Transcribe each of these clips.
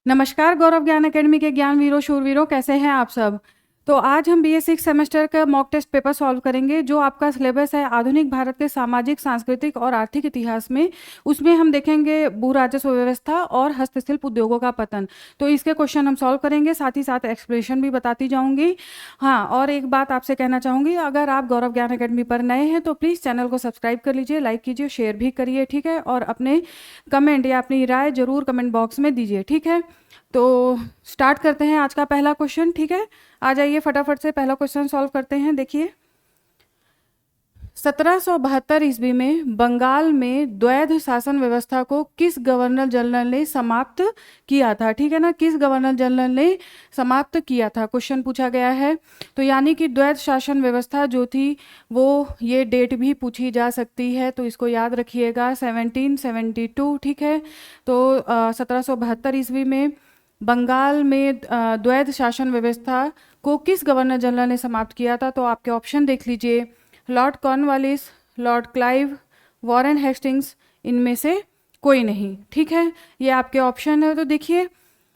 नमस्कार गौरव ज्ञान एकेडमी के ज्ञान वीरों शूरवीरों, कैसे हैं आप सब। तो आज हम बीए 6 सेमेस्टर का मॉक टेस्ट पेपर सॉल्व करेंगे। जो आपका सिलेबस है आधुनिक भारत के सामाजिक, सांस्कृतिक और आर्थिक इतिहास में, उसमें हम देखेंगे भू राजस्व व्यवस्था और हस्तशिल्प उद्योगों का पतन। तो इसके क्वेश्चन हम सॉल्व करेंगे, साथ ही साथ एक्सप्लेनेशन भी बताती जाऊंगी। हाँ, और एक बात आपसे कहना चाहूँगी, अगर आप गौरव ज्ञान एकेडमी पर नए हैं तो प्लीज़ चैनल को सब्सक्राइब कर लीजिए, लाइक कीजिए, शेयर भी करिए, ठीक है। और अपने कमेंट या अपनी राय जरूर कमेंट बॉक्स में दीजिए, ठीक है। तो स्टार्ट करते हैं आज का पहला क्वेश्चन, ठीक है। आ जाइए फटाफट से पहला क्वेश्चन सॉल्व करते हैं। देखिए, 1772 ईस्वी में बंगाल में द्वैध शासन व्यवस्था को किस गवर्नर जनरल ने समाप्त किया था, ठीक है ना। किस गवर्नर जनरल ने समाप्त किया था, क्वेश्चन पूछा गया है। तो यानी कि द्वैध शासन व्यवस्था जो थी वो, ये डेट भी पूछी जा सकती है, तो इसको याद रखिएगा, 1772, ठीक है। तो 1772 ईस्वी में बंगाल में द्वैध शासन व्यवस्था को किस गवर्नर जनरल ने समाप्त किया था। तो आपके ऑप्शन देख लीजिए, Lord Cornwallis, Lord Clive, Warren Hastings, इनमें से कोई नहीं, ठीक है। ये आपके ऑप्शन है। तो देखिए,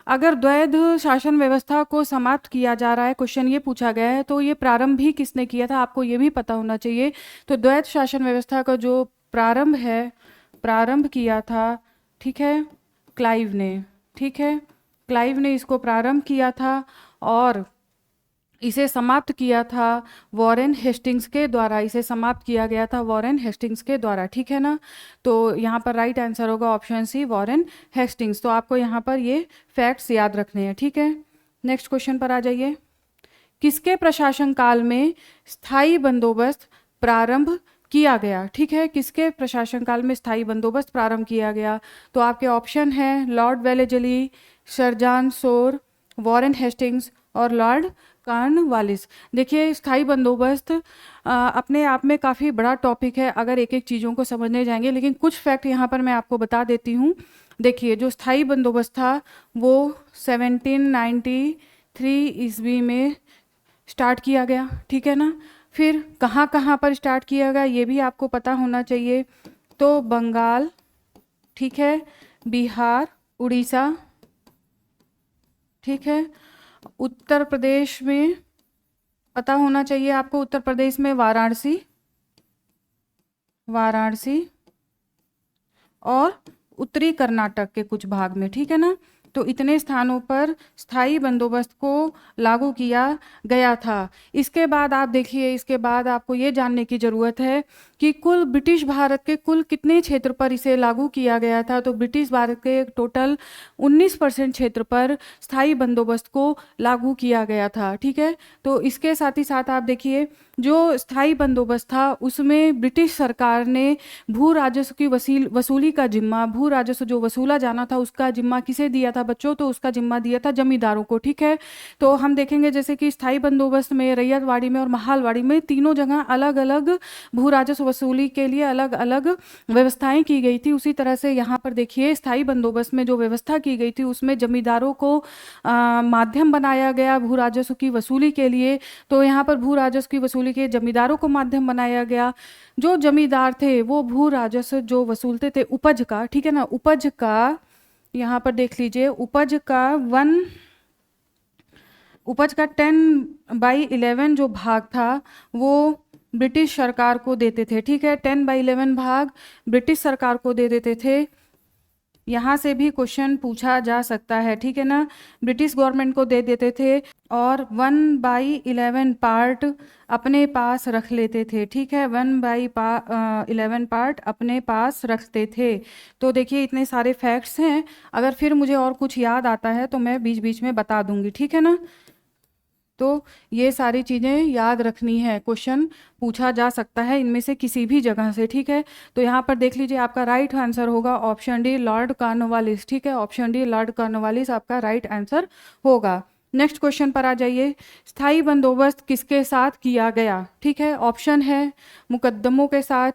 अगर द्वैध शासन व्यवस्था को समाप्त किया जा रहा है, क्वेश्चन ये पूछा गया है, तो ये प्रारंभ भी किसने किया था, आपको ये भी पता होना चाहिए। तो द्वैध शासन व्यवस्था का जो प्रारंभ है, प्रारंभ किया था, ठीक है, क्लाइव ने, ठीक है। क्लाइव ने इसको प्रारंभ किया था और इसे समाप्त किया था वॉरेन हेस्टिंग्स के द्वारा। इसे समाप्त किया गया था वॉरेन हेस्टिंग्स के द्वारा, ठीक है ना। तो यहाँ पर राइट आंसर होगा ऑप्शन सी, वॉरेन हेस्टिंग्स। तो आपको यहाँ पर ये फैक्ट्स याद रखने हैं, ठीक है। नेक्स्ट क्वेश्चन पर आ जाइए। किसके प्रशासन काल में स्थायी बंदोबस्त प्रारंभ किया गया, ठीक है। किसके प्रशासन काल में स्थायी बंदोबस्त प्रारंभ किया गया। तो आपके ऑप्शन हैं Lord Wellesley, sir John Shore, Warren Hastings और लॉर्ड कॉर्नवालिस। देखिए, स्थायी बंदोबस्त अपने आप में काफ़ी बड़ा टॉपिक है, अगर एक एक चीज़ों को समझने जाएंगे, लेकिन कुछ फैक्ट यहाँ पर मैं आपको बता देती हूँ। देखिए, जो स्थायी बंदोबस्त था वो 1793 ईस्वी में स्टार्ट किया गया, ठीक है ना। फिर कहाँ कहाँ पर स्टार्ट किया गया ये भी आपको पता होना चाहिए। तो बंगाल, ठीक है, बिहार, उड़ीसा, ठीक है, उत्तर प्रदेश में पता होना चाहिए आपको, उत्तर प्रदेश में वाराणसी, वाराणसी, और उत्तरी कर्नाटक के कुछ भाग में, ठीक है ना। तो इतने स्थानों पर स्थायी बंदोबस्त को लागू किया गया था। इसके बाद आप देखिए, इसके बाद आपको ये जानने की ज़रूरत है कि कुल ब्रिटिश भारत के कुल कितने क्षेत्र पर इसे लागू किया गया था। तो ब्रिटिश भारत के टोटल 19% क्षेत्र पर स्थायी बंदोबस्त को लागू किया गया था, ठीक है। तो इसके साथ ही साथ आप देखिए, जो स्थायी बंदोबस्त था उसमें ब्रिटिश सरकार ने भू राजस्व की वसूली का जिम्मा, भू राजस्व जो वसूला जाना था उसका जिम्मा किसे दिया था बच्चों, तो उसका जिम्मा दिया था जमींदारों को, ठीक है। तो हम देखेंगे जैसे कि स्थायी बंदोबस्त में रैयतवाड़ी में और महालवाड़ी में तीनों जगह अलग अलग भू राजस्व वसूली के लिए अलग अलग व्यवस्थाएं की गई थी। उसी तरह से यहाँ पर देखिए, स्थायी बंदोबस्त में जो व्यवस्था की गई थी उसमें जमींदारों को माध्यम बनाया गया भू राजस्व की वसूली के लिए। तो यहाँ पर भू राजस्व की वसूली के जमींदारों को माध्यम बनाया गया। जो जमींदार थे वो भू राजस्व जो वसूलते थे उपज का, ठीक है ना, उपज का, यहाँ पर देख लीजिए, उपज का 10/11 जो भाग था वो ब्रिटिश सरकार को देते थे, ठीक है। 10/11 भाग ब्रिटिश सरकार को दे देते थे। यहाँ से भी क्वेश्चन पूछा जा सकता है, ठीक है ना। ब्रिटिश गवर्नमेंट को दे देते थे और 1/11 पार्ट अपने पास रख लेते थे, ठीक है। 1/11 पार्ट अपने पास रखते थे। तो देखिए, इतने सारे फैक्ट्स हैं, अगर फिर मुझे और कुछ याद आता है तो मैं बीच बीच में बता दूंगी, ठीक है ना। तो ये सारी चीज़ें याद रखनी है, क्वेश्चन पूछा जा सकता है इनमें से किसी भी जगह से, ठीक है। तो यहाँ पर देख लीजिए, आपका राइट आंसर होगा ऑप्शन डी, लॉर्ड कॉर्नवालिस, ठीक है। ऑप्शन डी, लॉर्ड कॉर्नवालिस आपका राइट आंसर होगा। नेक्स्ट क्वेश्चन पर आ जाइए। स्थायी बंदोबस्त किसके साथ किया गया, ठीक है। ऑप्शन है मुकद्दमों के साथ,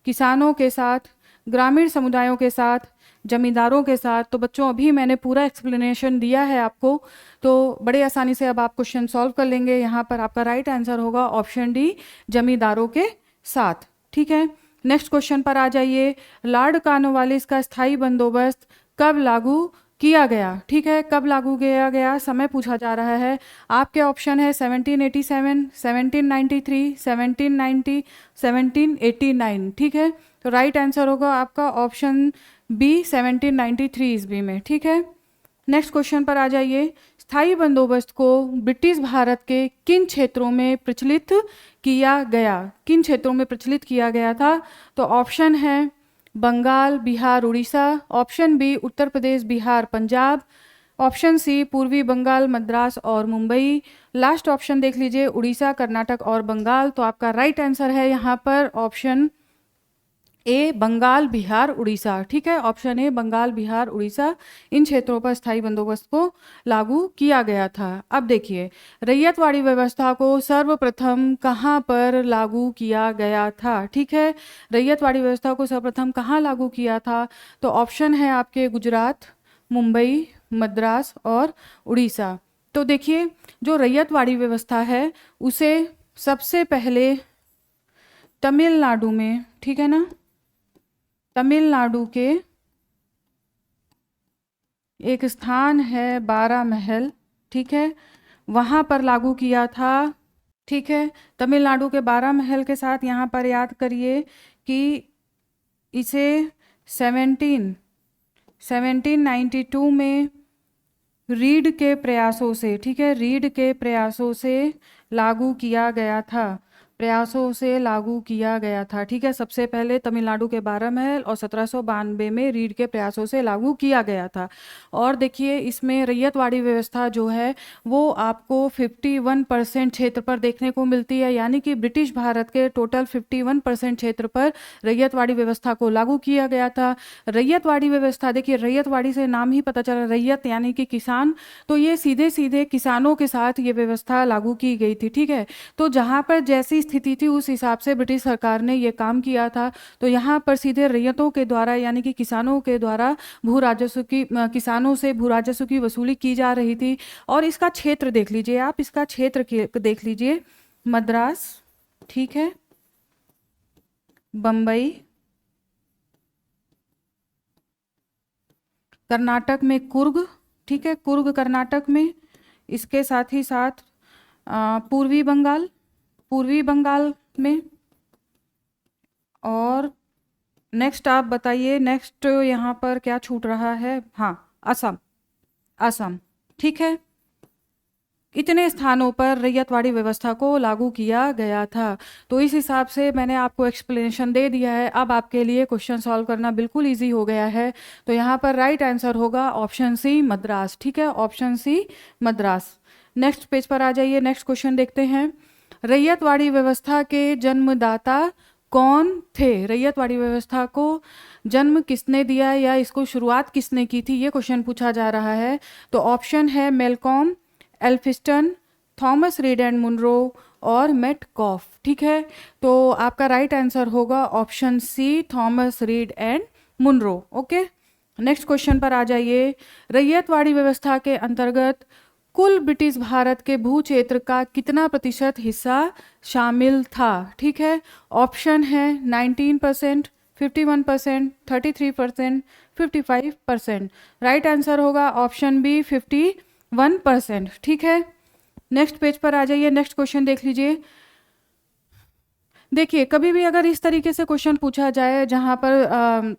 किसानों के साथ, ग्रामीण समुदायों के साथ, जमींदारों के साथ। तो बच्चों, अभी मैंने पूरा एक्सप्लेनेशन दिया है आपको, तो बड़े आसानी से अब आप क्वेश्चन सॉल्व कर लेंगे। यहाँ पर आपका राइट आंसर होगा ऑप्शन डी, जमींदारों के साथ, ठीक है। नेक्स्ट क्वेश्चन पर आ जाइए। लॉर्ड कॉर्नवालिस का स्थायी बंदोबस्त कब लागू किया गया, ठीक है। कब लागू किया गया, समय पूछा जा रहा है। आपके ऑप्शन है 1787, 1793, 1790, 1789, ठीक है। तो राइट आंसर होगा आपका ऑप्शन बी 1793 ईस्वी में, ठीक है। नेक्स्ट क्वेश्चन पर आ जाइए। स्थायी बंदोबस्त को ब्रिटिश भारत के किन क्षेत्रों में प्रचलित किया गया, किन क्षेत्रों में प्रचलित किया गया था? तो ऑप्शन है Bengal, Bihar, Orissa. Option B Uttar Pradesh, Bihar, Punjab. Option C पूर्वी बंगाल, मद्रास और मुंबई। लास्ट ऑप्शन देख लीजिए, उड़ीसा, कर्नाटक और बंगाल। तो आपका राइट आंसर है यहाँ पर ऑप्शन ए बंगाल, बिहार, उड़ीसा, ठीक है। ऑप्शन ए बंगाल, बिहार, उड़ीसा, इन क्षेत्रों पर स्थायी बंदोबस्त को लागू किया गया था। अब देखिए, रैयतवाड़ी व्यवस्था को सर्वप्रथम कहाँ पर लागू किया गया था, ठीक है। रैयतवाड़ी व्यवस्था को सर्वप्रथम कहाँ लागू किया था? तो ऑप्शन है आपके गुजरात, मुंबई, मद्रास और उड़ीसा। तो देखिए, जो रैयतवाड़ी व्यवस्था है उसे सबसे पहले तमिलनाडु में, ठीक है ना, तमिलनाडु के एक स्थान है बारा महल, ठीक है, वहाँ पर लागू किया था, ठीक है। तमिलनाडु के बारा महल के साथ यहाँ पर याद करिए कि इसे 1792 में रीड के प्रयासों से, ठीक है, रीड के प्रयासों से लागू किया गया था, प्रयासों से लागू किया गया था, ठीक है। सबसे पहले तमिलनाडु के बारा महल और 1792 में रीड के प्रयासों से लागू किया गया था। और देखिए, इसमें रैयतवाड़ी व्यवस्था जो है वो आपको 51% क्षेत्र पर देखने को मिलती है, यानी कि ब्रिटिश भारत के टोटल 51% क्षेत्र पर रैयतवाड़ी व्यवस्था को लागू किया गया था। रैयतवाड़ी व्यवस्था, देखिए रैयतवाड़ी से नाम ही पता चला, रैयत यानी कि किसान, तो ये सीधे सीधे किसानों के साथ ये व्यवस्था लागू की गई थी, ठीक है। तो जहाँ पर जैसी स्थिति थी उस हिसाब से ब्रिटिश सरकार ने ये काम किया था। तो यहाँ पर सीधे रैयतों के द्वारा यानी कि किसानों के द्वारा भू राजस्व की, किसानों से भू राजस्व की वसूली की जा रही थी। और इसका क्षेत्र देख लीजिए आप, इसका क्षेत्र देख लीजिए, मद्रास, ठीक है, बम्बई, कर्नाटक में कुर्ग, ठीक है, कुर्ग कर्नाटक में, इसके साथ ही साथ पूर्वी बंगाल में। और नेक्स्ट आप बताइए, नेक्स्ट यहाँ पर क्या छूट रहा है? हाँ, असम, ठीक है। इतने स्थानों पर रैयतवाड़ी व्यवस्था को लागू किया गया था। तो इस हिसाब से मैंने आपको एक्सप्लेनेशन दे दिया है। अब आपके लिए क्वेश्चन सॉल्व करना बिल्कुल इजी हो गया है। तो यहाँ पर राइट आंसर होगा ऑप्शन सी मद्रास, ठीक है, option C Madras. Next page पर आ जाइए, नेक्स्ट क्वेश्चन देखते हैं। रैयतवाड़ी व्यवस्था के जन्मदाता कौन थे? रैयतवाड़ी व्यवस्था को जन्म किसने दिया या इसको शुरुआत किसने की थी, ये क्वेश्चन पूछा जा रहा है। तो ऑप्शन है Malcolm, Elphinstone, Thomas Read and Munro और मेटकॉफ, ठीक है। तो आपका राइट आंसर होगा option C Thomas Read and Munro, okay. Next question पर आ जाइए। रैयतवाड़ी व्यवस्था के अंतर्गत कुल ब्रिटिश भारत के भू क्षेत्र का कितना प्रतिशत हिस्सा शामिल था, ठीक है। ऑप्शन है 19%, 51%, 33%, 55%। राइट आंसर होगा ऑप्शन बी 51%, ठीक है। नेक्स्ट पेज पर आ जाइए, नेक्स्ट क्वेश्चन देख लीजिए। देखिए, कभी भी अगर इस तरीके से क्वेश्चन पूछा जाए जहाँ पर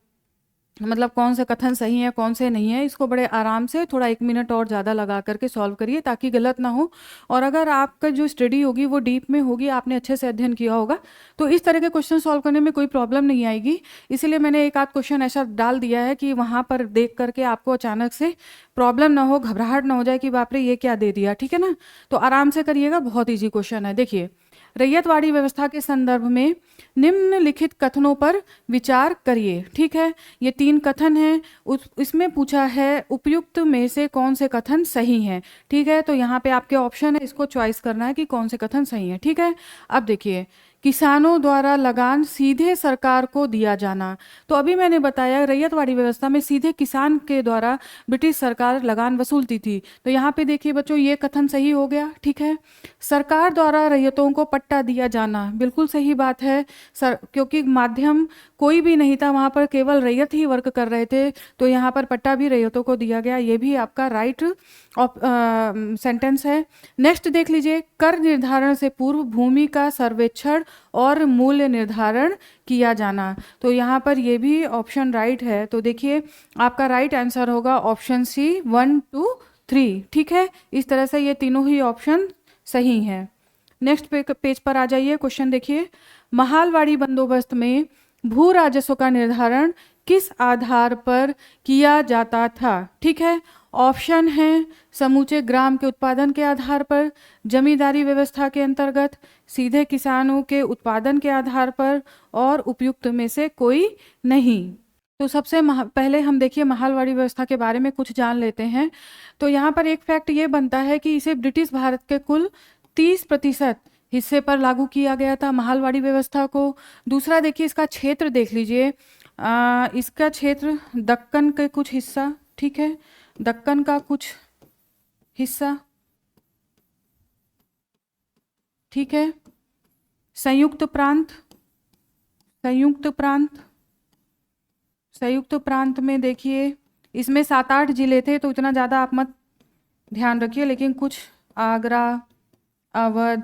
मतलब कौन से कथन सही है कौन से नहीं है, इसको बड़े आराम से थोड़ा 1 मिनट और ज़्यादा लगा करके सॉल्व करिए ताकि गलत ना हो। और अगर आपका जो स्टडी होगी वो डीप में होगी, आपने अच्छे से अध्ययन किया होगा, तो इस तरह के क्वेश्चन सॉल्व करने में कोई प्रॉब्लम नहीं आएगी। इसीलिए मैंने एक आध क्वेश्चन ऐसा डाल दिया है कि वहाँ पर देख करके आपको अचानक से प्रॉब्लम ना हो, घबराहट ना हो जाए कि बाप रे ये क्या दे दिया, ठीक है ना। तो आराम से करिएगा, बहुत ईजी क्वेश्चन है। देखिए, रैयतवाड़ी व्यवस्था के संदर्भ में निम्नलिखित कथनों पर विचार करिए, ठीक है। ये 3 कथन हैं, इसमें पूछा है उपयुक्त में से कौन से कथन सही हैं, ठीक है। तो यहाँ पे आपके ऑप्शन है, इसको चॉइस करना है कि कौन से कथन सही हैं, ठीक है। अब देखिए, किसानों द्वारा लगान सीधे सरकार को दिया जाना। तो अभी मैंने बताया रैयतवाड़ी व्यवस्था में सीधे किसान के द्वारा ब्रिटिश सरकार लगान वसूलती थी। तो यहाँ पे देखिए बच्चों, ये कथन सही हो गया, ठीक है। सरकार द्वारा रैयतों को पट्टा दिया जाना, बिल्कुल सही बात है सर, क्योंकि माध्यम कोई भी नहीं था, वहाँ पर केवल रैयत ही वर्क कर रहे थे, तो यहाँ पर पट्टा भी रैयतों को दिया गया। ये भी आपका राइट सेंटेंस है। नेक्स्ट देख लीजिए, कर निर्धारण से पूर्व भूमि का सर्वेक्षण और मूल्य निर्धारण किया जाना। तो यहाँ पर ये भी ऑप्शन राइट है। तो देखिए आपका राइट आंसर होगा ऑप्शन सी 1, 2, 3, ठीक है। इस तरह से ये तीनों ही ऑप्शन सही हैं। नेक्स्ट पेज पर आ जाइए, क्वेश्चन देखिए, महालवाड़ी बंदोबस्त में भू राजस्व का निर्धारण किस आधार पर किया जाता था, ठीक है। ऑप्शन है समूचे ग्राम के उत्पादन के आधार पर, जमींदारी व्यवस्था के अंतर्गत, सीधे किसानों के उत्पादन के आधार पर, और उपयुक्त में से कोई नहीं। तो सबसे पहले हम देखिए महालवाड़ी व्यवस्था के बारे में कुछ जान लेते हैं। तो यहाँ पर एक फैक्ट ये बनता है कि इसे ब्रिटिश भारत के कुल 30% हिस्से पर लागू किया गया था महालवाड़ी व्यवस्था को। दूसरा देखिए इसका क्षेत्र देख लीजिए, इसका क्षेत्र दक्कन के कुछ हिस्सा, ठीक है, दक्कन का कुछ हिस्सा, ठीक है, संयुक्त प्रांत, संयुक्त प्रांत में देखिए इसमें 7-8 जिले थे, तो इतना ज़्यादा आप मत ध्यान रखिए, लेकिन कुछ आगरा, अवध,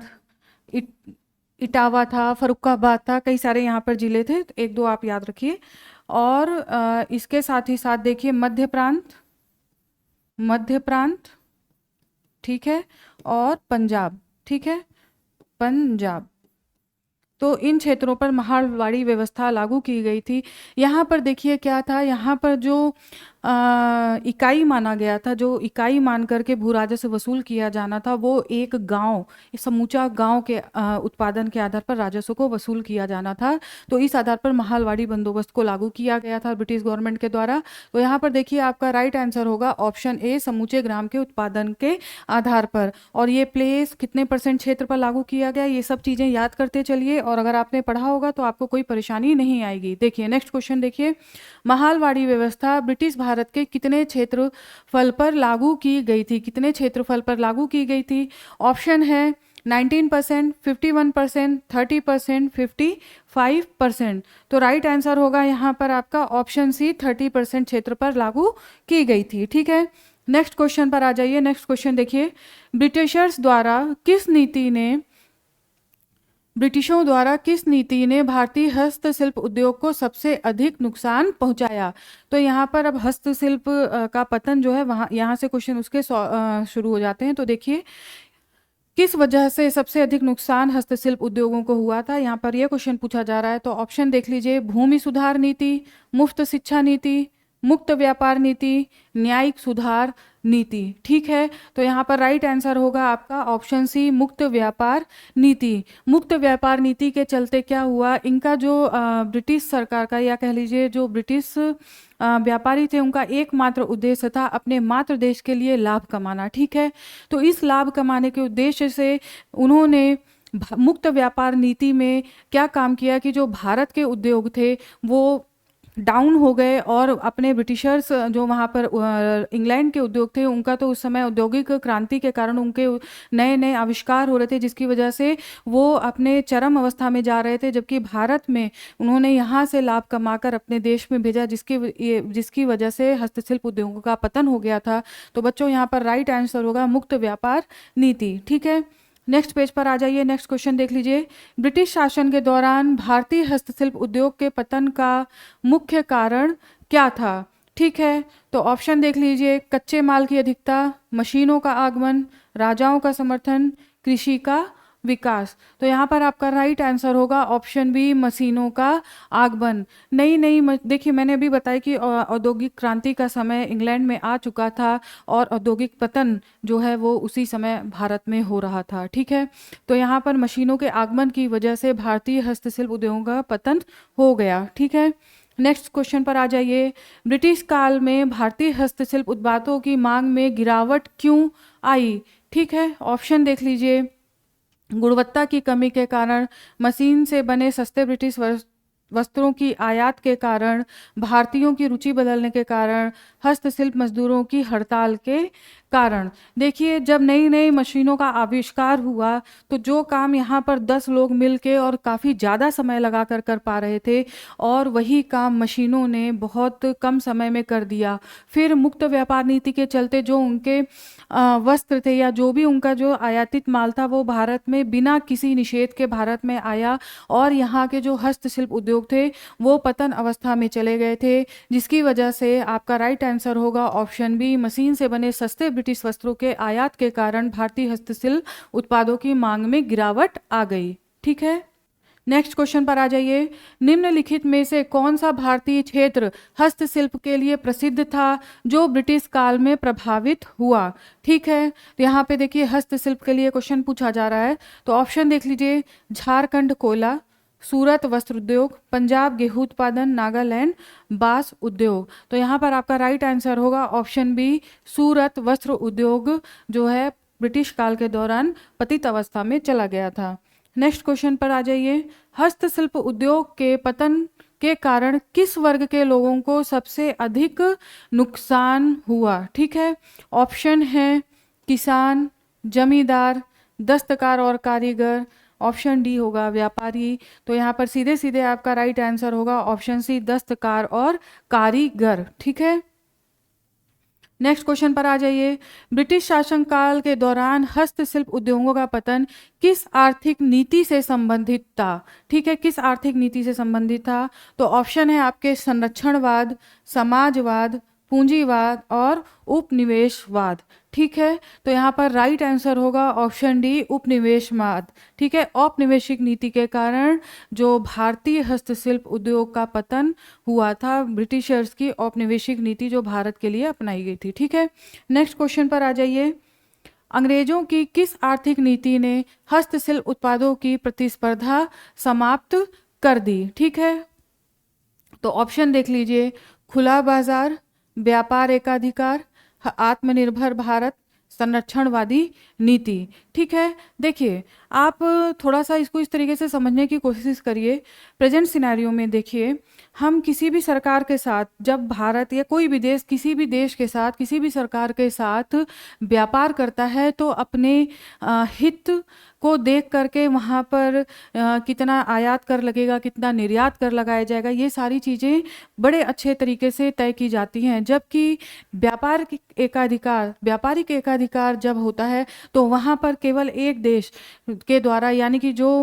इटावा था, फरुखाबाद था, कई सारे यहाँ पर जिले थे, तो 1-2 आप याद रखिए। और इसके साथ ही साथ देखिए मध्य प्रांत, ठीक है, और पंजाब, ठीक है, पंजाब। तो इन क्षेत्रों पर महालवाड़ी व्यवस्था लागू की गई थी। यहाँ पर देखिए क्या था, यहाँ पर जो इकाई माना गया था, जो इकाई मान करके भू राजस्व वसूल किया जाना था, वो एक गांव, समूचा गांव के उत्पादन के आधार पर राजस्व को वसूल किया जाना था। तो इस आधार पर महालवाड़ी बंदोबस्त को लागू किया गया था ब्रिटिश गवर्नमेंट के द्वारा। तो यहाँ पर देखिए आपका राइट आंसर होगा ऑप्शन ए, समूचे ग्राम के उत्पादन के आधार पर। और ये प्लेस कितने % क्षेत्र पर लागू किया गया, ये सब चीज़ें याद करते चलिए, और अगर आपने पढ़ा होगा तो आपको कोई परेशानी नहीं आएगी। देखिए नेक्स्ट क्वेश्चन देखिए, महालवाड़ी व्यवस्था ब्रिटिश भारत के कितने क्षेत्रफल पर लागू की गई थी, कितने क्षेत्रफल पर लागू की गई थी। ऑप्शन है 19%, 51%, 30%, 55%। तो राइट आंसर होगा यहाँ पर आपका ऑप्शन सी, 30% क्षेत्र पर लागू की गई थी, ठीक है। नेक्स्ट क्वेश्चन पर आ जाइए। नेक्स्ट क्वेश्चन देखिए, ब्रिटिशों द्वारा किस नीति ने भारतीय हस्तशिल्प उद्योग को सबसे अधिक नुकसान पहुंचाया। तो यहाँ पर अब हस्तशिल्प का पतन जो है, वहाँ यहाँ से क्वेश्चन उसके शुरू हो जाते हैं। तो देखिए किस वजह से सबसे अधिक नुकसान हस्तशिल्प उद्योगों को हुआ था, यहाँ पर यह क्वेश्चन पूछा जा रहा है। तो ऑप्शन देख लीजिए, भूमि सुधार नीति, मुफ्त शिक्षा नीति, मुक्त व्यापार नीति, न्यायिक सुधार नीति, ठीक है। तो यहाँ पर राइट आंसर होगा आपका ऑप्शन सी, मुक्त व्यापार नीति। मुक्त व्यापार नीति के चलते क्या हुआ, इनका जो ब्रिटिश सरकार का, या कह लीजिए जो ब्रिटिश व्यापारी थे, उनका एकमात्र उद्देश्य था अपने मातृ देश के लिए लाभ कमाना, ठीक है। तो इस लाभ कमाने के उद्देश्य से उन्होंने मुक्त व्यापार नीति में क्या काम किया कि जो भारत के उद्योग थे वो डाउन हो गए, और अपने ब्रिटिशर्स जो वहाँ पर इंग्लैंड के उद्योग थे, उनका तो उस समय औद्योगिक क्रांति के कारण उनके नए नए आविष्कार हो रहे थे, जिसकी वजह से वो अपने चरम अवस्था में जा रहे थे। जबकि भारत में उन्होंने यहाँ से लाभ कमाकर अपने देश में भेजा, जिसकी वजह से हस्तशिल्प उद्योगों का पतन हो गया था। तो बच्चों यहाँ पर राइट आंसर होगा मुक्त व्यापार नीति, ठीक है। नेक्स्ट पेज पर आ जाइए। नेक्स्ट क्वेश्चन देख लीजिए, ब्रिटिश शासन के दौरान भारतीय हस्तशिल्प उद्योग के पतन का मुख्य कारण क्या था, ठीक है। तो ऑप्शन देख लीजिए, कच्चे माल की अधिकता, मशीनों का आगमन, राजाओं का समर्थन, कृषि का विकास। तो यहाँ पर आपका राइट आंसर होगा ऑप्शन बी, मशीनों का आगमन। नई देखिए मैंने अभी बताया कि औद्योगिक क्रांति का समय इंग्लैंड में आ चुका था, और औद्योगिक पतन जो है वो उसी समय भारत में हो रहा था, ठीक है। तो यहाँ पर मशीनों के आगमन की वजह से भारतीय हस्तशिल्प उद्योगों का पतन हो गया, ठीक है। नेक्स्ट क्वेश्चन पर आ जाइए, ब्रिटिश काल में भारतीय हस्तशिल्प उत्पादों की मांग में गिरावट क्यों आई, ठीक है। ऑप्शन देख लीजिए, गुणवत्ता की कमी के कारण, मशीन से बने सस्ते ब्रिटिश वस्त्रों की आयात के कारण, भारतीयों की रुचि बदलने के कारण, हस्तशिल्प मजदूरों की हड़ताल के कारण। देखिए, जब नई नई मशीनों का आविष्कार हुआ तो जो काम यहाँ पर 10 लोग मिलके और काफ़ी ज़्यादा समय लगा कर पा रहे थे, और वही काम मशीनों ने बहुत कम समय में कर दिया। फिर मुक्त व्यापार नीति के चलते जो उनके वस्त्र थे या जो भी उनका जो आयातित माल था वो भारत में बिना किसी निषेध के भारत में आया, और यहाँ के जो हस्तशिल्प उद्योग थे वो पतन अवस्था में चले गए थे, जिसकी वजह से आपका राइट आंसर होगा ऑप्शन बी, मशीन से बने सस्ते ब्रिटिश वस्त्रों के आयात के कारण भारतीय हस्तशिल्प उत्पादों की मांग में गिरावट आ गई। ठीक है, नेक्स्ट क्वेश्चन पर आ जाइए। निम्नलिखित में से कौन सा भारतीय क्षेत्र हस्तशिल्प के लिए प्रसिद्ध था जो ब्रिटिश काल में प्रभावित हुआ? ठीक है, तो यहाँ पे देखिए हस्तशिल्प के लिए क्वेश्चन पूछा जा रहा है, तो ऑप्शन देख लीजिए, झारखंड कोयला, सूरत वस्त्र उद्योग, पंजाब गेहूं उत्पादन, नागालैंड बांस उद्योग। तो यहाँ पर आपका राइट आंसर होगा ऑप्शन बी, सूरत वस्त्र उद्योग जो है ब्रिटिश काल के दौरान पतित अवस्था में चला गया था। नेक्स्ट क्वेश्चन पर आ जाइए। हस्तशिल्प उद्योग के पतन के कारण किस वर्ग के लोगों को सबसे अधिक नुकसान हुआ? ठीक है, ऑप्शन है किसान, जमींदार, दस्तकार और कारीगर, ऑप्शन डी होगा व्यापारी। तो यहाँ पर सीधे सीधे आपका राइट आंसर होगा ऑप्शन सी, दस्तकार और कारीगर। ठीक है, नेक्स्ट क्वेश्चन पर आ जाइए। ब्रिटिश शासनकाल के दौरान हस्तशिल्प उद्योगों का पतन किस आर्थिक नीति से संबंधित था? ठीक है, किस आर्थिक नीति से संबंधित था? तो ऑप्शन है आपके संरक्षणवाद, समाजवाद, पूंजीवाद और उपनिवेशवाद। ठीक है, तो यहाँ पर राइट आंसर होगा ऑप्शन डी, उपनिवेशवाद। ठीक है, औपनिवेशिक नीति के कारण जो भारतीय हस्तशिल्प उद्योग का पतन हुआ था, ब्रिटिशर्स की औपनिवेशिक नीति जो भारत के लिए अपनाई गई थी। ठीक है, नेक्स्ट क्वेश्चन पर आ जाइए। अंग्रेजों की किस आर्थिक नीति ने हस्तशिल्प उत्पादों की प्रतिस्पर्धा समाप्त कर दी? ठीक है, तो ऑप्शन देख लीजिए, खुला बाजार, व्यापार एकाधिकार, आत्मनिर्भर भारत, संरक्षणवादी नीति। ठीक है, देखिए आप थोड़ा सा इसको इस तरीके से समझने की कोशिश करिए। प्रेजेंट सिनेरियो में देखिए, हम किसी भी सरकार के साथ, जब भारत या कोई भी देश किसी भी देश के साथ, किसी भी सरकार के साथ व्यापार करता है तो अपने हित को देख करके वहाँ पर कितना आयात कर लगेगा, कितना निर्यात कर लगाया जाएगा, ये सारी चीज़ें बड़े अच्छे तरीके से तय की जाती हैं। जबकि व्यापारिक एकाधिकार जब होता है तो वहाँ पर केवल एक देश के द्वारा, यानी कि जो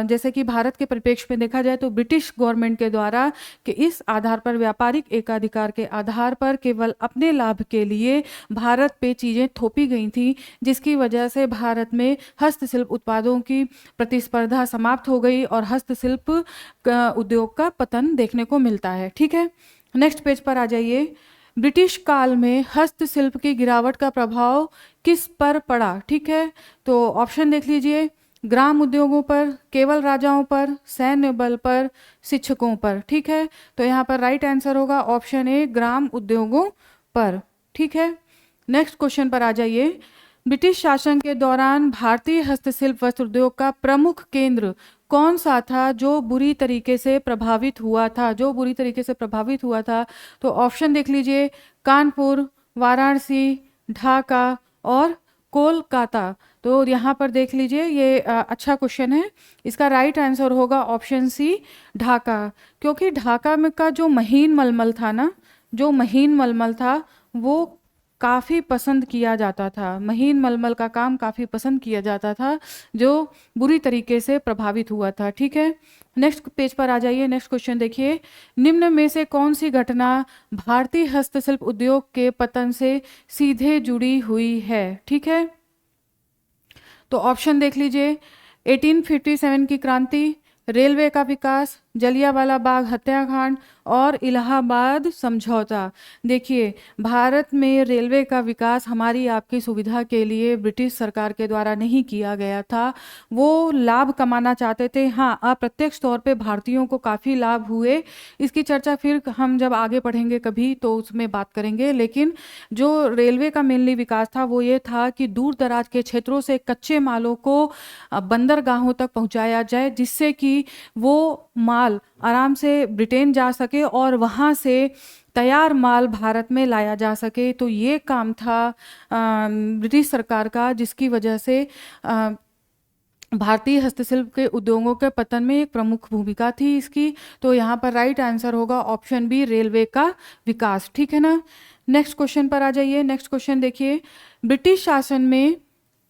जैसे कि भारत के परिप्रेक्ष्य में देखा जाए तो ब्रिटिश गवर्नमेंट के द्वारा कि इस आधार पर, व्यापारिक एकाधिकार के आधार पर केवल अपने लाभ के लिए भारत पे चीज़ें थोपी गई थी, जिसकी वजह से भारत में हस्तशिल्प उत्पादों की प्रतिस्पर्धा समाप्त हो गई और हस्तशिल्प उद्योग का पतन देखने को मिलता है। ठीक है, नेक्स्ट पेज पर आ जाइए। ब्रिटिश काल में हस्तशिल्प की गिरावट का प्रभाव किस पर पड़ा? ठीक है, तो ऑप्शन देख लीजिए, ग्राम उद्योगों पर, केवल राजाओं पर, सैन्य बल पर, शिक्षकों पर। ठीक है, तो यहाँ पर राइट आंसर होगा ऑप्शन ए, ग्राम उद्योगों पर। ठीक है, नेक्स्ट क्वेश्चन पर आ जाइए। ब्रिटिश शासन के दौरान भारतीय हस्तशिल्प वस्त्र उद्योग का प्रमुख केंद्र कौन सा था जो बुरी तरीके से प्रभावित हुआ था? जो बुरी तरीके से प्रभावित हुआ था, तो ऑप्शन देख लीजिए, कानपुर, वाराणसी, ढाका और कोलकाता। तो यहाँ पर देख लीजिए, ये अच्छा क्वेश्चन है। इसका राइट आंसर होगा ऑप्शन सी, ढाका। क्योंकि ढाका में का जो महीन मलमल था ना, जो महीन मलमल था वो काफ़ी पसंद किया जाता था। महीन मलमल का काम काफ़ी पसंद किया जाता था, जो बुरी तरीके से प्रभावित हुआ था। ठीक है, नेक्स्ट पेज पर आ जाइए। नेक्स्ट क्वेश्चन देखिए, निम्न में से कौन सी घटना भारतीय हस्तशिल्प उद्योग के पतन से सीधे जुड़ी हुई है? ठीक है, तो ऑप्शन देख लीजिए, 1857 की क्रांति, रेलवे का विकास, जलियांवाला बाग हत्याकांड और इलाहाबाद समझौता। देखिए, भारत में रेलवे का विकास हमारी आपकी सुविधा के लिए ब्रिटिश सरकार के द्वारा नहीं किया गया था। वो लाभ कमाना चाहते थे। हाँ, अप्रत्यक्ष तौर पे भारतीयों को काफ़ी लाभ हुए। इसकी चर्चा फिर हम जब आगे पढ़ेंगे कभी तो उसमें बात करेंगे। लेकिन जो रेलवे का मेनली विकास था वो ये था कि दूर दराज के क्षेत्रों से कच्चे मालों को बंदरगाहों तक पहुंचाया जाए, जिससे कि वो माल आराम से ब्रिटेन जा सके और वहाँ से तैयार माल भारत में लाया जा सके। तो ये काम था ब्रिटिश सरकार का, जिसकी वजह से भारतीय हस्तशिल्प के उद्योगों के पतन में एक प्रमुख भूमिका थी इसकी। तो यहाँ पर राइट आंसर होगा ऑप्शन बी, रेलवे का विकास। ठीक है ना। नेक्स्ट क्वेश्चन पर आ जाइए। नेक्स्ट क्वेश्चन देखिए, ब्रिटिश शासन में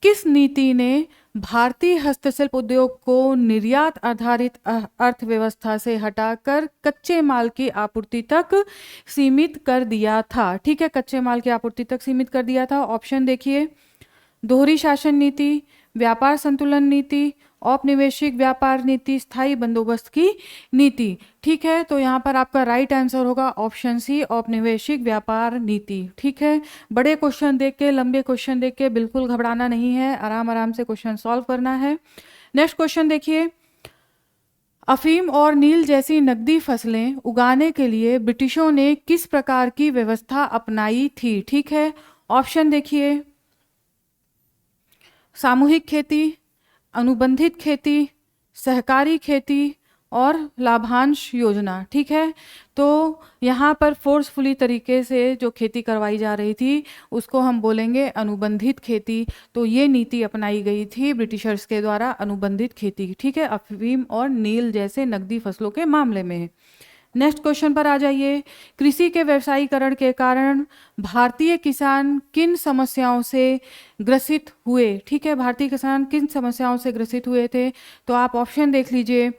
किस नीति ने भारतीय हस्तशिल्प उद्योग को निर्यात आधारित अर्थव्यवस्था से हटाकर कच्चे माल की आपूर्ति तक सीमित कर दिया था? ठीक है, कच्चे माल की आपूर्ति तक सीमित कर दिया था। ऑप्शन देखिए, दोहरी शासन नीति, व्यापार संतुलन नीति, औपनिवेशिक व्यापार नीति, स्थायी बंदोबस्त की नीति। ठीक है, तो यहाँ पर आपका राइट आंसर होगा ऑप्शन सी, औपनिवेशिक व्यापार नीति। ठीक है, बड़े क्वेश्चन देख के, लंबे क्वेश्चन देख के बिल्कुल घबराना नहीं है, आराम आराम से क्वेश्चन सॉल्व करना है। नेक्स्ट क्वेश्चन देखिए, अफीम और नील जैसी नकदी फसलें उगाने के लिए ब्रिटिशों ने किस प्रकार की व्यवस्था अपनाई थी? ठीक है, ऑप्शन देखिए, सामूहिक खेती, अनुबंधित खेती, सहकारी खेती और लाभांश योजना। ठीक है, तो यहाँ पर फोर्सफुली तरीके से जो खेती करवाई जा रही थी उसको हम बोलेंगे अनुबंधित खेती। तो ये नीति अपनाई गई थी ब्रिटिशर्स के द्वारा, अनुबंधित खेती। ठीक है, अफीम और नील जैसे नकदी फसलों के मामले में। नेक्स्ट क्वेश्चन पर आ जाइए, कृषि के व्यवसायीकरण के कारण भारतीय किसान किन समस्याओं से ग्रसित हुए? ठीक है, भारतीय किसान किन समस्याओं से ग्रसित हुए थे? तो आप ऑप्शन देख लीजिए,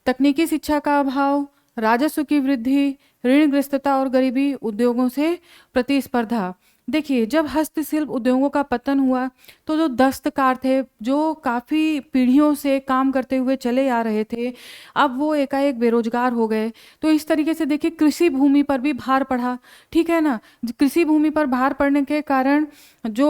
तकनीकी शिक्षा का अभाव, राजस्व की वृद्धि, ऋणग्रस्तता और गरीबी, उद्योगों से प्रतिस्पर्धा। देखिए, जब हस्तशिल्प उद्योगों का पतन हुआ तो जो दस्तकार थे, जो काफ़ी पीढ़ियों से काम करते हुए चले आ रहे थे, अब वो एकाएक बेरोजगार हो गए। तो इस तरीके से देखिए, कृषि भूमि पर भी भार पड़ा। ठीक है ना, कृषि भूमि पर भार पड़ने के कारण जो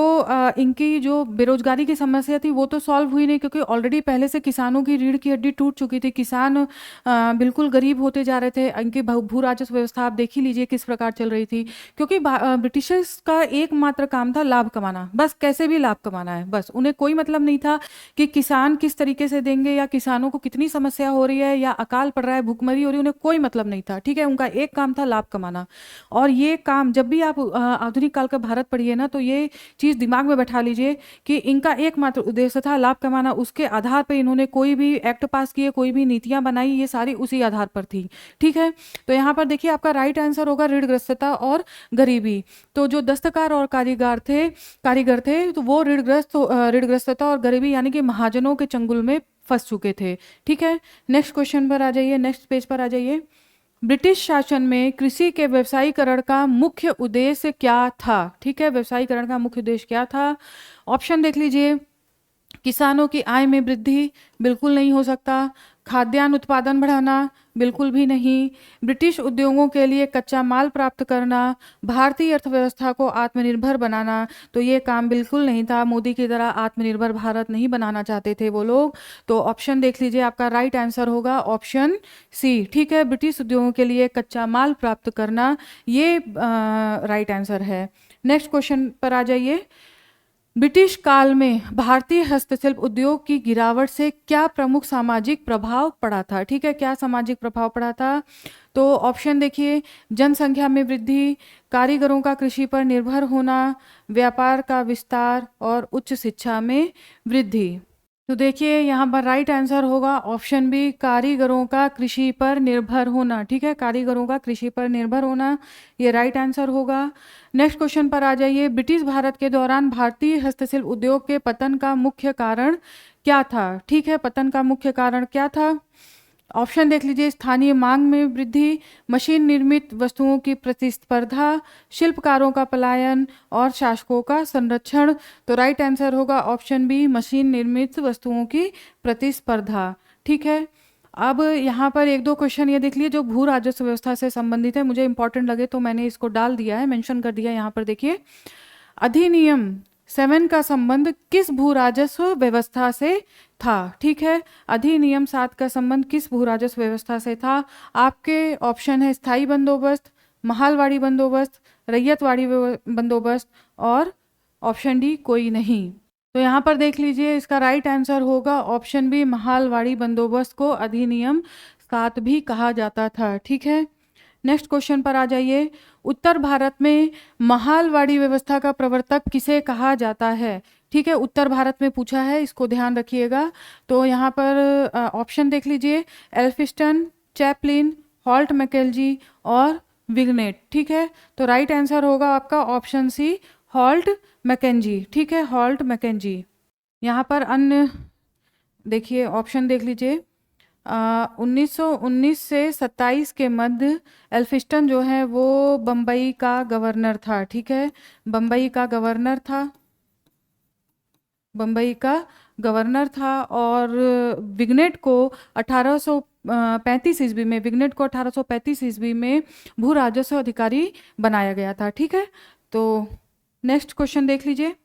इनकी जो बेरोजगारी की समस्या थी वो तो सॉल्व हुई नहीं, क्योंकि ऑलरेडी पहले से किसानों की रीढ़ की हड्डी टूट चुकी थी। किसान बिल्कुल गरीब होते जा रहे थे। इनकी भू राजस्व व्यवस्था आप देख ही लीजिए किस प्रकार चल रही थी, क्योंकि ब्रिटिशर्स का एकमात्र काम था लाभ कमाना, बस कैसे भी लाभ कमाना है। बस उन्हें कोई मतलब नहीं था कि किसान किस तरीके से देंगे या किसानों को कितनी समस्या हो रही है या अकाल पड़ रहा है, भूखमरी हो रही है, उन्हें कोई मतलब नहीं था। ठीक है, उनका एक काम था लाभ कमाना। और ये काम जब भी आप आधुनिक काल का भारत पढ़िए ना, तो ये चीज़ दिमाग में बैठा लीजिए कि इनका एकमात्र उद्देश्य था लाभ कमाना। उसके आधार पर इन्होंने कोई भी एक्ट पास किए, कोई भी नीतियां बनाई, ये सारी उसी आधार पर थी। ठीक है, तो यहाँ पर देखिए आपका राइट आंसर होगा ऋणग्रस्तता और गरीबी। तो जो दस्तकार और कारीगर थे तो वो ऋणग्रस्तता और गरीबी यानी कि महाजनों के चंगुल में फंस चुके थे। ठीक है, नेक्स्ट क्वेश्चन पर आ जाइए, नेक्स्ट पेज पर आ जाइए। ब्रिटिश शासन में कृषि के व्यवसायीकरण का मुख्य उद्देश्य क्या था? ठीक है, व्यवसायीकरण का मुख्य उद्देश्य क्या था? ऑप्शन देख लीजिए, किसानों की आय में वृद्धि, बिल्कुल नहीं हो सकता। खाद्यान्न उत्पादन बढ़ाना, बिल्कुल भी नहीं। ब्रिटिश उद्योगों के लिए कच्चा माल प्राप्त करना, भारतीय अर्थव्यवस्था को आत्मनिर्भर बनाना, तो ये काम बिल्कुल नहीं था। मोदी की तरह आत्मनिर्भर भारत नहीं बनाना चाहते थे वो लोग। तो ऑप्शन देख लीजिए, आपका राइट आंसर होगा ऑप्शन सी। ठीक है, ब्रिटिश उद्योगों के लिए कच्चा माल प्राप्त करना, ये राइट आंसर है। नेक्स्ट क्वेश्चन पर आ जाइए, ब्रिटिश काल में भारतीय हस्तशिल्प उद्योग की गिरावट से क्या प्रमुख सामाजिक प्रभाव पड़ा था? ठीक है, क्या सामाजिक प्रभाव पड़ा था? तो ऑप्शन देखिए, जनसंख्या में वृद्धि, कारीगरों का कृषि पर निर्भर होना, व्यापार का विस्तार और उच्च शिक्षा में वृद्धि। तो देखिए यहाँ पर राइट आंसर होगा ऑप्शन बी, कारीगरों का कृषि पर निर्भर होना। ठीक है, कारीगरों का कृषि पर निर्भर होना, ये राइट आंसर होगा। नेक्स्ट क्वेश्चन पर आ जाइए, ब्रिटिश भारत के दौरान भारतीय हस्तशिल्प उद्योग के पतन का मुख्य कारण क्या था? ठीक है, पतन का मुख्य कारण क्या था? ऑप्शन देख लीजिए, स्थानीय मांग में वृद्धि, मशीन निर्मित वस्तुओं की प्रतिस्पर्धा, शिल्पकारों का पलायन और शासकों का संरक्षण। तो राइट आंसर होगा ऑप्शन बी, मशीन निर्मित वस्तुओं की प्रतिस्पर्धा। ठीक है, अब यहाँ पर एक दो क्वेश्चन ये देख लिए जो भू राजस्व व्यवस्था से संबंधित है, मुझे इंपॉर्टेंट लगे तो मैंने इसको डाल दिया है, मेंशन कर दिया। यहाँ पर देखिए, अधिनियम 7 का संबंध किस भू राजस्व व्यवस्था से था? ठीक है, अधिनियम 7 का संबंध किस भू राजस्व व्यवस्था से था? आपके ऑप्शन है स्थायी बंदोबस्त, महालवाड़ी बंदोबस्त, रैयतवाड़ी बंदोबस्त और ऑप्शन डी कोई नहीं। तो यहाँ पर देख लीजिए, इसका राइट आंसर होगा ऑप्शन बी, महालवाड़ी बंदोबस्त को अधिनियम 7 भी कहा जाता था। ठीक है, नेक्स्ट क्वेश्चन पर आ जाइए। उत्तर भारत में महालवाड़ी व्यवस्था का प्रवर्तक किसे कहा जाता है? ठीक है, उत्तर भारत में पूछा है, इसको ध्यान रखिएगा। तो यहाँ पर ऑप्शन देख लीजिए, एल्फिंस्टन, चैपलिन, हॉल्ट मैकेलजी और विग्नेट। ठीक है, तो राइट आंसर होगा आपका ऑप्शन सी, हॉल्ट मैकेंजी। ठीक है, हॉल्ट मैकेंजी। यहाँ पर अन्य देखिए, ऑप्शन देख लीजिए। 1919 से 27 के मध्य एल्फिंस्टन जो है वो बम्बई का गवर्नर था। ठीक है, बम्बई का गवर्नर था, बम्बई का गवर्नर था। और विग्नेट को 1835 ईस्वी में, विग्नेट को 1835 ईस्वी में भू राजस्व अधिकारी बनाया गया था। ठीक है, तो नेक्स्ट क्वेश्चन देख लीजिए।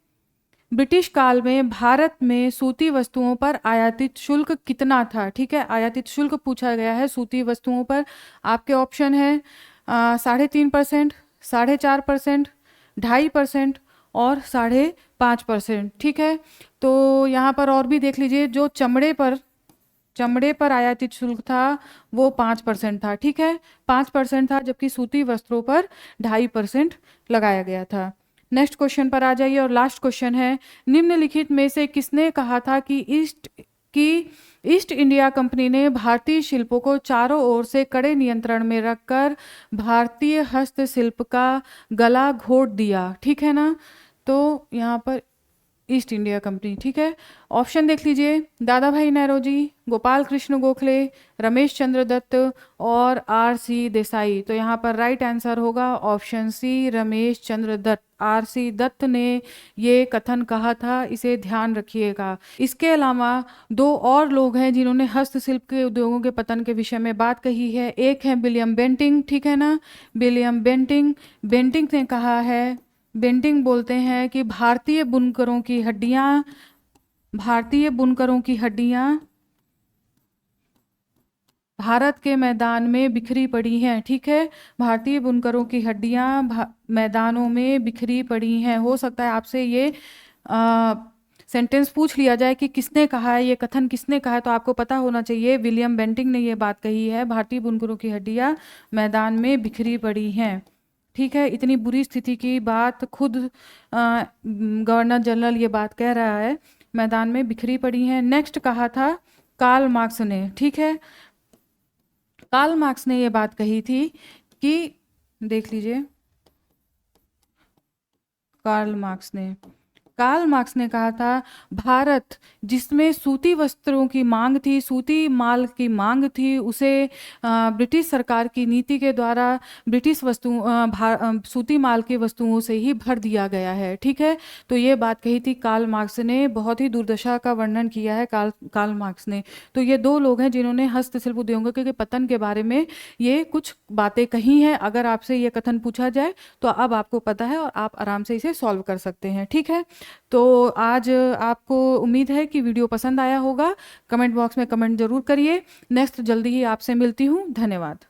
ब्रिटिश काल में भारत में सूती वस्तुओं पर आयातित शुल्क कितना था? ठीक है, आयातित शुल्क पूछा गया है सूती वस्तुओं पर। आपके ऑप्शन है 3.5%, 4.5%, 2.5% और 5.5%। ठीक है, तो यहाँ पर और भी देख लीजिए, जो चमड़े पर आयातित शुल्क था वो 5% था। ठीक है, 5% था, जबकि सूती वस्त्रों पर 2.5% लगाया गया था। नेक्स्ट क्वेश्चन पर आ जाइए और लास्ट क्वेश्चन है, निम्नलिखित में से किसने कहा था कि ईस्ट इंडिया कंपनी ने भारतीय शिल्पों को चारों ओर से कड़े नियंत्रण में रखकर भारतीय हस्तशिल्प का गला घोट दिया? ठीक है ना, तो यहाँ पर ईस्ट इंडिया कंपनी। ठीक है, ऑप्शन देख लीजिए, दादा भाई नौरोजी, गोपाल कृष्ण गोखले, रमेश चंद्र दत्त और RC देसाई। तो यहाँ पर राइट आंसर होगा ऑप्शन सी, रमेश चंद्र दत्त। RC दत्त ने ये कथन कहा था, इसे ध्यान रखिएगा। इसके अलावा दो और लोग हैं जिन्होंने हस्तशिल्प के उद्योगों के पतन के विषय में बात कही है। एक है विलियम बेंटिंक। ठीक है ना, विलियम बेंटिंक। बेंटिंक ने कहा है, बेंटिंक बोलते हैं कि भारतीय बुनकरों की हड्डियां भारत के मैदान में बिखरी पड़ी हैं। ठीक है, भारतीय बुनकरों की हड्डियां मैदानों में बिखरी पड़ी हैं। हो सकता है आपसे ये सेंटेंस पूछ लिया जाए कि किसने कहा है, ये कथन किसने कहा है, तो आपको पता होना चाहिए विलियम बेंटिंक ने ये बात कही है, भारतीय बुनकरों की हड्डियां मैदान में बिखरी पड़ी हैं। ठीक है, इतनी बुरी स्थिति की बात खुद गवर्नर जनरल ये बात कह रहा है, मैदान में बिखरी पड़ी हैं। नेक्स्ट कहा था कार्ल मार्क्स ने। ठीक है, कार्ल मार्क्स ने ये बात कही थी कि, देख लीजिए, कार्ल मार्क्स ने कहा था, भारत जिसमें सूती वस्त्रों की मांग थी, सूती माल की मांग थी, उसे ब्रिटिश सरकार की नीति के द्वारा ब्रिटिश सूती माल की वस्तुओं से ही भर दिया गया है। ठीक है, तो ये बात कही थी कार्ल मार्क्स ने, बहुत ही दुर्दशा का वर्णन किया है कार्ल मार्क्स ने। तो ये दो लोग हैं जिन्होंने हस्तशिल्प उद्योगों के पतन के बारे में ये कुछ बातें कही हैं। अगर आपसे ये कथन पूछा जाए तो अब आपको पता है और आप आराम से इसे सॉल्व कर सकते हैं। ठीक है, तो आज आपको उम्मीद है कि वीडियो पसंद आया होगा। कमेंट बॉक्स में कमेंट जरूर करिए। नेक्स्ट जल्दी ही आपसे मिलती हूँ। धन्यवाद।